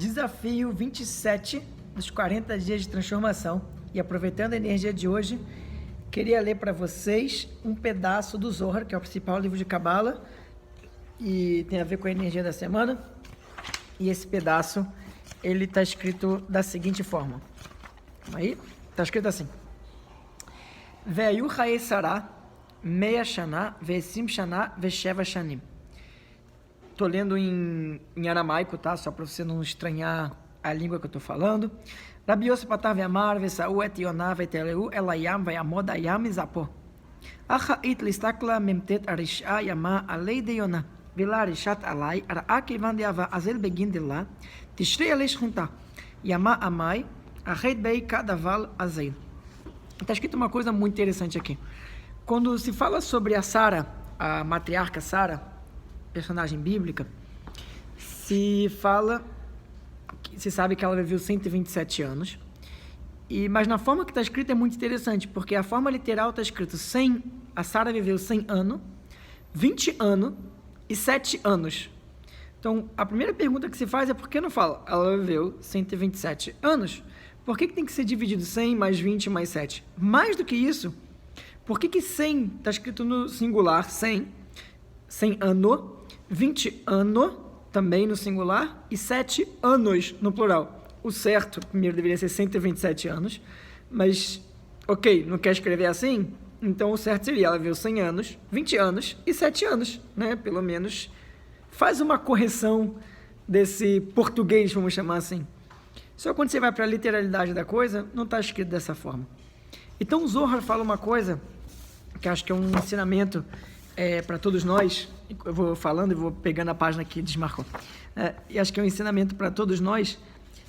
Desafio 27 dos 40 dias de transformação. E aproveitando a energia de hoje, queria ler para vocês um pedaço do Zohar, que é o principal livro de Cabala, e tem a ver com a energia da semana. E esse pedaço, ele está escrito da seguinte forma. Aí, está escrito assim. Ve'ayu chaye Sarah, meia shana, ve'esim shana, ve'sheva shanim. Estou lendo em aramaico, tá? Só para você não estranhar a língua que eu estou falando. Rabi Yosef patar ve'amar, ve'sa'u et yonah ve'teleu elayam ve'amod ayam izapó. Achait listakla memtet arisha yama alei de yonah. Vila rishat alai, ara'a kivan de'ava azel begin de lá, tishrei alei shchunta. Yama amai, acheit bei kadaval azel. Está escrito uma coisa muito interessante aqui. Quando se fala sobre a Sara, a matriarca Sara, personagem bíblica, se sabe que ela viveu 127 anos, mas na forma que está escrito é muito interessante, porque a forma literal está escrito a Sara viveu 100 anos, 20 anos e 7 anos. Então, a primeira pergunta que se faz é por que não fala, ela viveu 127 anos? Por que tem que ser dividido 100 mais 20 mais 7? Mais do que isso, por que 100 está escrito no singular, 100 ano, 20 ano também no singular e 7 anos no plural? O certo, primeiro, deveria ser 127 anos, mas, ok, não quer escrever assim? Então, o certo seria, ela viveu 100 anos, 20 anos e 7 anos, né? Pelo menos, faz uma correção desse português, vamos chamar assim. Só quando você vai para a literalidade da coisa, não está escrito dessa forma. Então, o Zohar fala uma coisa, que acho que é um ensinamento para todos nós. Eu vou falando e vou pegando a página que desmarcou. E acho que é um ensinamento para todos nós,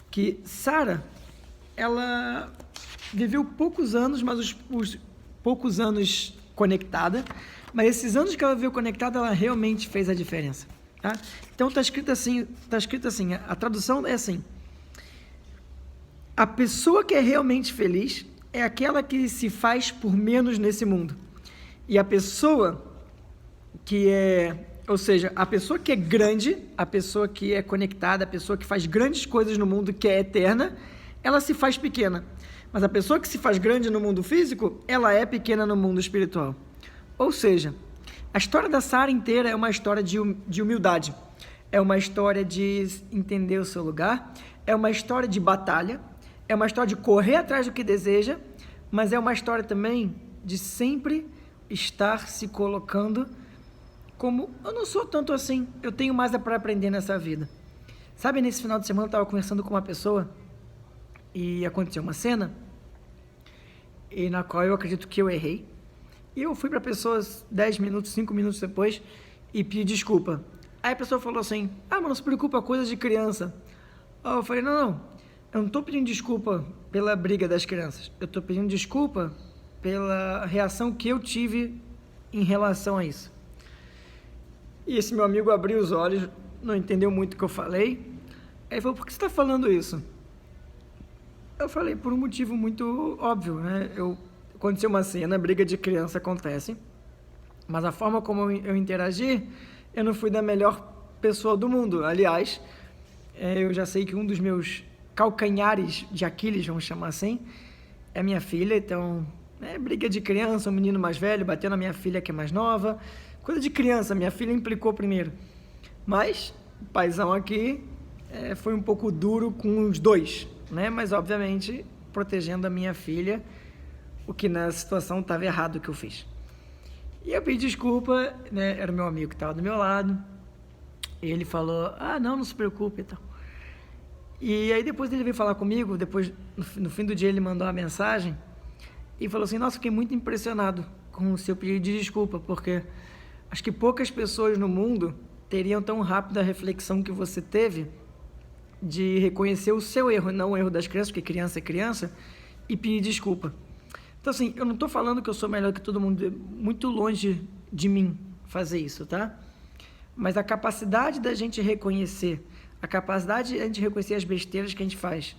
que Sara, ela viveu poucos anos, mas os poucos anos conectada, mas esses anos que ela viveu conectada, ela realmente fez a diferença. Tá? Então, está escrito assim, a tradução é assim: a pessoa que é realmente feliz é aquela que se faz por menos nesse mundo. E a pessoa a pessoa que é grande, a pessoa que é conectada, a pessoa que faz grandes coisas no mundo, que é eterna, ela se faz pequena. Mas a pessoa que se faz grande no mundo físico, ela é pequena no mundo espiritual. Ou seja, a história da Sara inteira é uma história de humildade. É uma história de entender o seu lugar, é uma história de batalha, é uma história de correr atrás do que deseja, mas é uma história também de sempre estar se colocando como, eu não sou tanto assim, eu tenho mais para aprender nessa vida. Sabe, nesse final de semana eu estava conversando com uma pessoa e aconteceu uma cena e na qual eu acredito que eu errei. E eu fui para a pessoa 10 minutos, 5 minutos depois e pedi desculpa. Aí a pessoa falou assim, mas não se preocupa, coisa de criança. Aí eu falei, não, eu não estou pedindo desculpa pela briga das crianças. Eu estou pedindo desculpa pela reação que eu tive em relação a isso. E esse meu amigo abriu os olhos, não entendeu muito o que eu falei. Aí ele falou, por que você está falando isso? Eu falei, por um motivo muito óbvio, né? Aconteceu uma cena, briga de criança acontece, mas a forma como eu interagi, eu não fui da melhor pessoa do mundo. Aliás, eu já sei que um dos meus calcanhares de Aquiles, vamos chamar assim, é minha filha. Então, briga de criança, um menino mais velho bateu na minha filha que é mais nova, coisa de criança, minha filha implicou primeiro. Mas o paizão aqui foi um pouco duro com os dois, né? Mas obviamente protegendo a minha filha, o que na situação estava errado o que eu fiz. E eu pedi desculpa, né? Era o meu amigo que estava do meu lado, e ele falou, não se preocupe e tal. E aí depois ele veio falar comigo, depois no fim do dia ele mandou uma mensagem e falou assim, nossa, fiquei muito impressionado com o seu pedido de desculpa, porque acho que poucas pessoas no mundo teriam tão rápido a reflexão que você teve de reconhecer o seu erro, não o erro das crianças, porque criança é criança, e pedir desculpa. Então assim, eu não estou falando que eu sou melhor que todo mundo, muito longe de mim fazer isso, tá? Mas a capacidade da gente reconhecer, a capacidade de a gente reconhecer as besteiras que a gente faz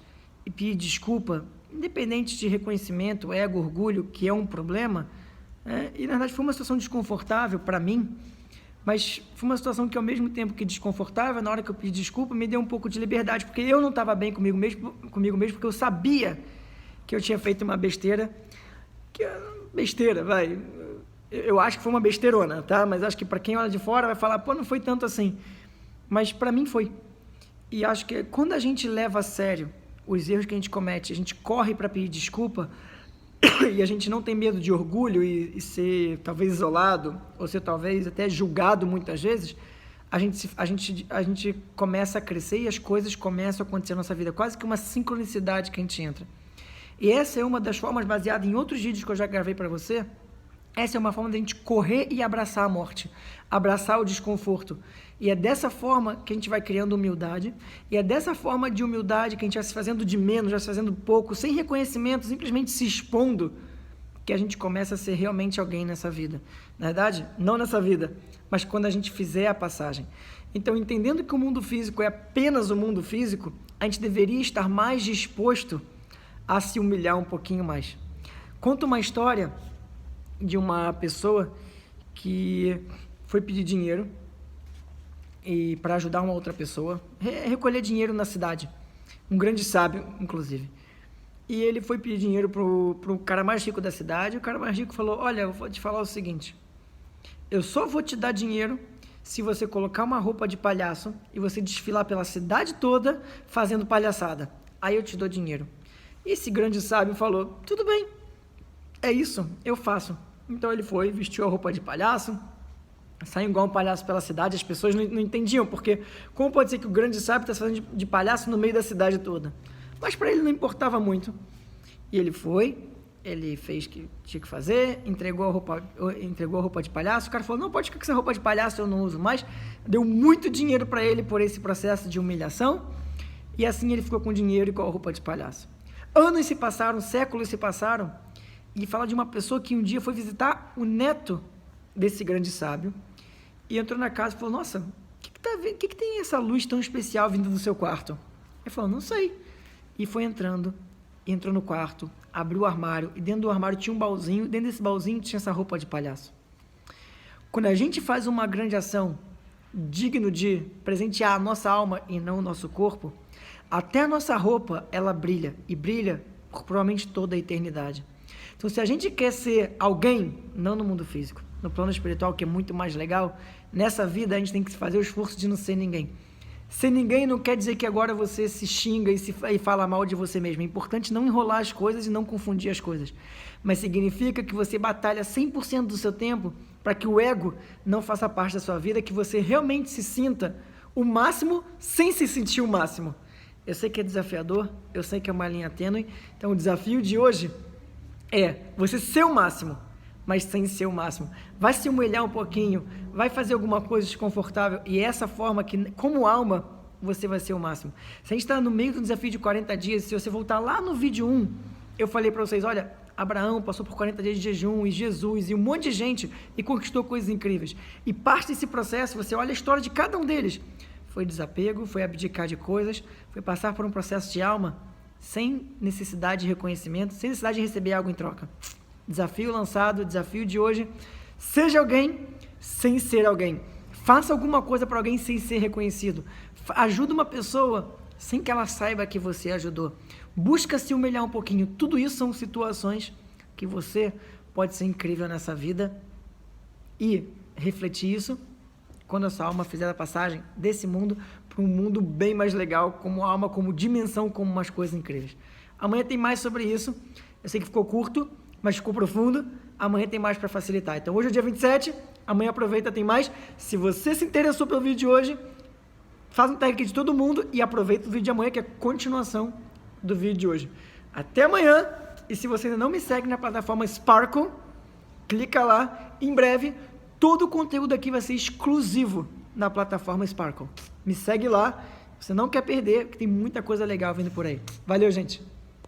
e pedir desculpa, independente de reconhecimento, ego, orgulho, que é um problema, e na verdade foi uma situação desconfortável para mim, Mas foi uma situação que, ao mesmo tempo que desconfortável, na hora que eu pedi desculpa, me deu um pouco de liberdade, porque eu não estava bem comigo mesmo, porque eu sabia que eu tinha feito uma besteira, vai, eu acho que foi uma besteirona, tá? Mas acho que para quem olha de fora vai falar, pô, não foi tanto assim. Mas para mim foi. E acho que quando a gente leva a sério os erros que a gente comete, a gente corre para pedir desculpa, e a gente não tem medo de orgulho e ser talvez isolado, ou ser talvez até julgado muitas vezes, a gente começa a crescer e as coisas começam a acontecer na nossa vida, quase que uma sincronicidade que a gente entra. E essa é uma das formas, baseada em outros vídeos que eu já gravei para você, essa é uma forma de a gente correr e abraçar a morte, abraçar o desconforto. E é dessa forma que a gente vai criando humildade, e é dessa forma de humildade que a gente vai se fazendo de menos, vai se fazendo pouco, sem reconhecimento, simplesmente se expondo, que a gente começa a ser realmente alguém nessa vida. Na verdade, não nessa vida, mas quando a gente fizer a passagem. Então, entendendo que o mundo físico é apenas o mundo físico, a gente deveria estar mais disposto a se humilhar um pouquinho mais. Conto uma história de uma pessoa que foi pedir dinheiro e para ajudar uma outra pessoa, recolher dinheiro na cidade, um grande sábio, inclusive. E ele foi pedir dinheiro pro cara mais rico da cidade, e o cara mais rico falou, olha, eu vou te falar o seguinte, eu só vou te dar dinheiro se você colocar uma roupa de palhaço e você desfilar pela cidade toda fazendo palhaçada, aí eu te dou dinheiro. E esse grande sábio falou, tudo bem, é isso, eu faço. Então ele foi, vestiu a roupa de palhaço, saiu igual um palhaço pela cidade, as pessoas não entendiam, porque como pode ser que o grande sábio está fazendo de palhaço no meio da cidade toda? Mas para ele não importava muito. E ele foi, ele fez o que tinha que fazer, entregou a roupa de palhaço, o cara falou, não, pode ficar com essa roupa de palhaço, eu não uso mais. Deu muito dinheiro para ele por esse processo de humilhação, e assim ele ficou com dinheiro e com a roupa de palhaço. Anos se passaram, séculos se passaram, e fala de uma pessoa que um dia foi visitar o neto desse grande sábio, e entrou na casa e falou, nossa, o que tem essa luz tão especial vindo do seu quarto? Ele falou, não sei. E foi entrou no quarto, abriu o armário, e dentro do armário tinha um baúzinho, dentro desse baúzinho tinha essa roupa de palhaço. Quando a gente faz uma grande ação, digno de presentear a nossa alma e não o nosso corpo, até a nossa roupa, ela brilha, e brilha por provavelmente toda a eternidade. Então, se a gente quer ser alguém, não no mundo físico, no plano espiritual, que é muito mais legal, nessa vida a gente tem que fazer o esforço de não ser ninguém. Ser ninguém não quer dizer que agora você se xinga e fala mal de você mesmo. É importante não enrolar as coisas e não confundir as coisas. Mas significa que você batalha 100% do seu tempo para que o ego não faça parte da sua vida, que você realmente se sinta o máximo sem se sentir o máximo. Eu sei que é desafiador, eu sei que é uma linha tênue, então o desafio de hoje é você ser o máximo, mas sem ser o máximo. Vai se humilhar um pouquinho, vai fazer alguma coisa desconfortável, e é essa forma que, como alma, você vai ser o máximo. Se a gente está no meio do desafio de 40 dias, se você voltar lá no vídeo 1, eu falei para vocês, olha, Abraão passou por 40 dias de jejum, e Jesus, e um monte de gente, e conquistou coisas incríveis. E parte desse processo, você olha a história de cada um deles. Foi desapego, foi abdicar de coisas, foi passar por um processo de alma, sem necessidade de reconhecimento, sem necessidade de receber algo em troca. Desafio lançado, desafio de hoje, seja alguém sem ser alguém. Faça alguma coisa para alguém sem ser reconhecido. Ajuda uma pessoa sem que ela saiba que você ajudou. Busca se humilhar um pouquinho. Tudo isso são situações que você pode ser incrível nessa vida e refletir isso quando a sua alma fizer a passagem desse mundo para um mundo bem mais legal, como alma, como dimensão, como umas coisas incríveis. Amanhã tem mais sobre isso. Eu sei que ficou curto, mas ficou profundo. Amanhã tem mais para facilitar. Então hoje é dia 27, amanhã aproveita, tem mais. Se você se interessou pelo vídeo de hoje, faz um tag aqui de todo mundo e aproveita o vídeo de amanhã, que é a continuação do vídeo de hoje. Até amanhã, e se você ainda não me segue na plataforma Sparkle, clica lá, em breve, todo o conteúdo aqui vai ser exclusivo na plataforma Sparkle. Me segue lá, você não quer perder, porque tem muita coisa legal vindo por aí. Valeu, gente!